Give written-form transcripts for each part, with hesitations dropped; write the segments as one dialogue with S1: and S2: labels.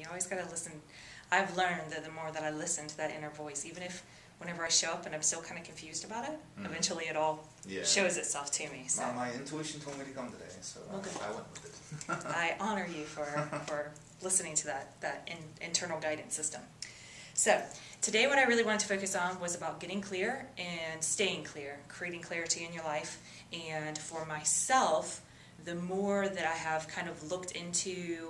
S1: always got to listen. I've learned that the more that I listen to that inner voice, even if whenever I show up and I'm still kind of confused about it, eventually it all shows itself to me. So.
S2: My intuition told me to come today, so I went with it.
S1: I honor you for listening to that internal guidance system. So today what I really wanted to focus on was about getting clear and staying clear, creating clarity in your life. And for myself, the more that I have kind of looked into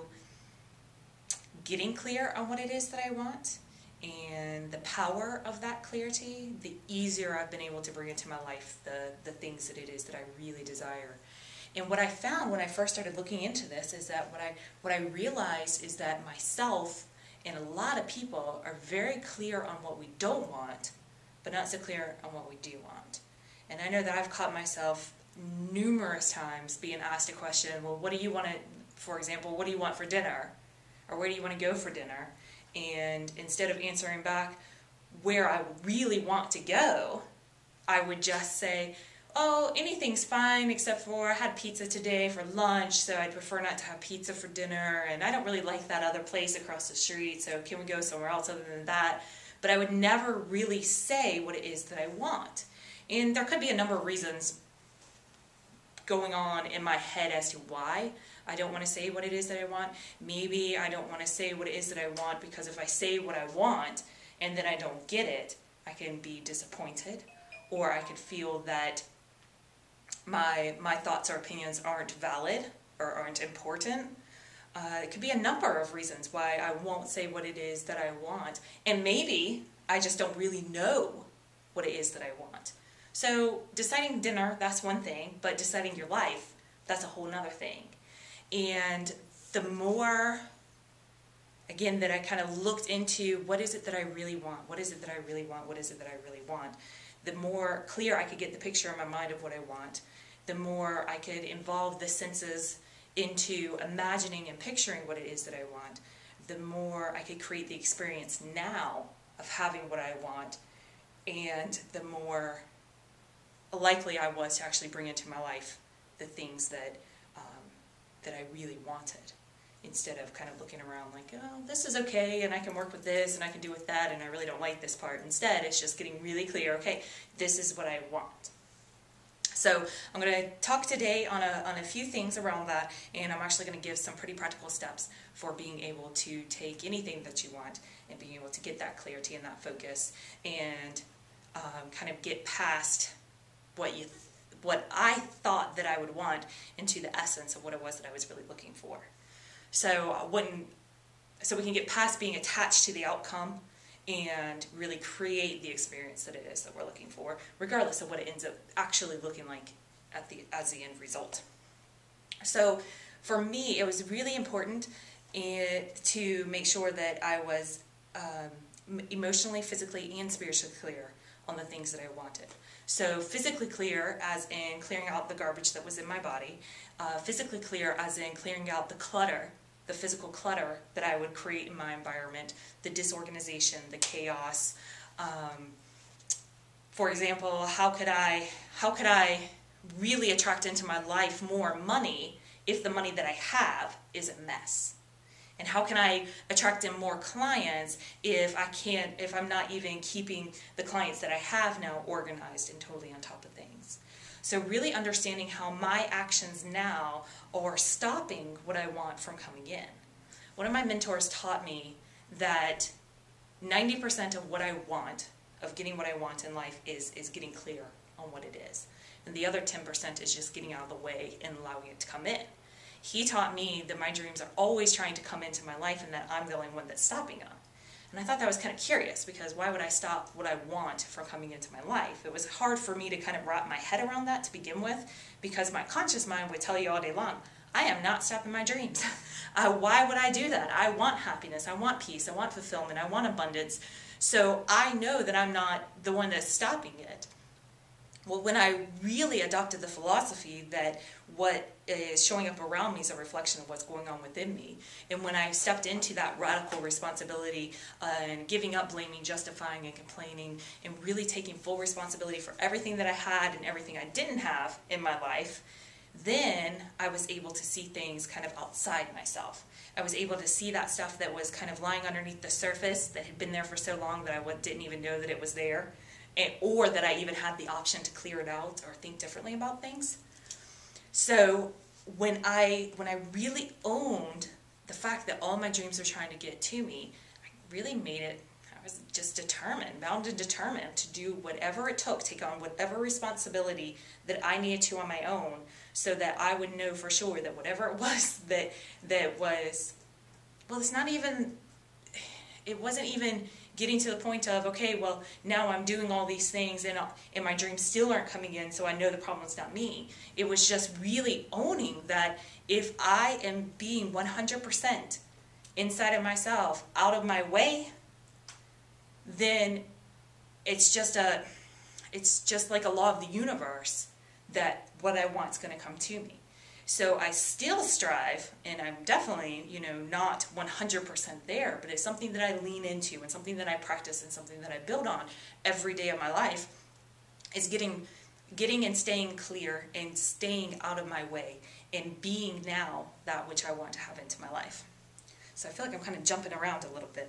S1: getting clear on what it is that I want and the power of that clarity, the easier I've been able to bring into my life the things that it is that I really desire. And what I found when I first started looking into this is that what I realized is that myself and a lot of people are very clear on what we don't want, but not so clear on what we do want. And I know that I've caught myself numerous times being asked a question, well, what do you want to, for example, what do you want for dinner? Or where do you want to go for dinner? And instead of answering back where I really want to go, I would just say, oh, anything's fine except for I had pizza today for lunch, so I'd prefer not to have pizza for dinner, and I don't really like that other place across the street, so can we go somewhere else other than that? But I would never really say what it is that I want. And there could be a number of reasons going on in my head as to why I don't want to say what it is that I want. Maybe I don't want to say what it is that I want because if I say what I want and then I don't get it, I can be disappointed, or I could feel that my thoughts or opinions aren't valid or aren't important. It could be a number of reasons why I won't say what it is that I want. And maybe I just don't really know what it is that I want. So deciding dinner, that's one thing, but deciding your life, that's a whole nother thing. And the more, again, that I kind of looked into what is it that I really want, what is it that I really want, what is it that I really want, the more clear I could get the picture in my mind of what I want, the more I could involve the senses into imagining and picturing what it is that I want, the more I could create the experience now of having what I want, and the more likely I was to actually bring into my life the things that I really wanted, instead of kind of looking around like, oh, this is okay, and I can work with this, and I can do with that, and I really don't like this part. Instead, it's just getting really clear, okay, this is what I want. So I'm going to talk today on a few things around that, and I'm actually going to give some pretty practical steps for being able to take anything that you want and being able to get that clarity and that focus, and kind of get past what I thought that I would want into the essence of what it was that I was really looking for. So we can get past being attached to the outcome and really create the experience that it is that we're looking for, regardless of what it ends up actually looking like as the end result. So for me, it was really important to make sure that I was emotionally, physically, and spiritually clear on the things that I wanted. So physically clear as in clearing out the garbage that was in my body, physically clear as in clearing out the clutter, the physical clutter that I would create in my environment, the disorganization, the chaos. For example, how could I really attract into my life more money if the money that I have is a mess? And how can I attract in more clients if I'm not even keeping the clients that I have now organized and totally on top of things? So really understanding how my actions now are stopping what I want from coming in. One of my mentors taught me that 90% of what I want, of getting what I want in life, is getting clear on what it is. And the other 10% is just getting out of the way and allowing it to come in. He taught me that my dreams are always trying to come into my life and that I'm the only one that's stopping them. And I thought that was kind of curious, because why would I stop what I want from coming into my life? It was hard for me to kind of wrap my head around that to begin with, because my conscious mind would tell you all day long, I am not stopping my dreams. Why would I do that? I want happiness, I want peace, I want fulfillment, I want abundance. So I know that I'm not the one that's stopping it. Well, when I really adopted the philosophy that what is showing up around me is a reflection of what's going on within me, and when I stepped into that radical responsibility and giving up blaming, justifying, and complaining, and really taking full responsibility for everything that I had and everything I didn't have in my life, then I was able to see things kind of outside myself. I was able to see that stuff that was kind of lying underneath the surface that had been there for so long that I didn't even know that it was there, or that I even had the option to clear it out or think differently about things. So when I really owned the fact that all my dreams were trying to get to me, I really made it, I was just determined, bound and determined to do whatever it took, take on whatever responsibility that I needed to on my own, so that I would know for sure that whatever it was that was, well, it wasn't even getting to the point of, okay, well, now I'm doing all these things and my dreams still aren't coming in, so I know the problem's not me. It was just really owning that if I am being 100% inside of myself, out of my way, then it's just like a law of the universe that what I want is going to come to me. So I still strive, and I'm definitely, not 100% there, but it's something that I lean into and something that I practice and something that I build on every day of my life, is getting and staying clear and staying out of my way and being now that which I want to have into my life. So I feel like I'm kind of jumping around a little bit.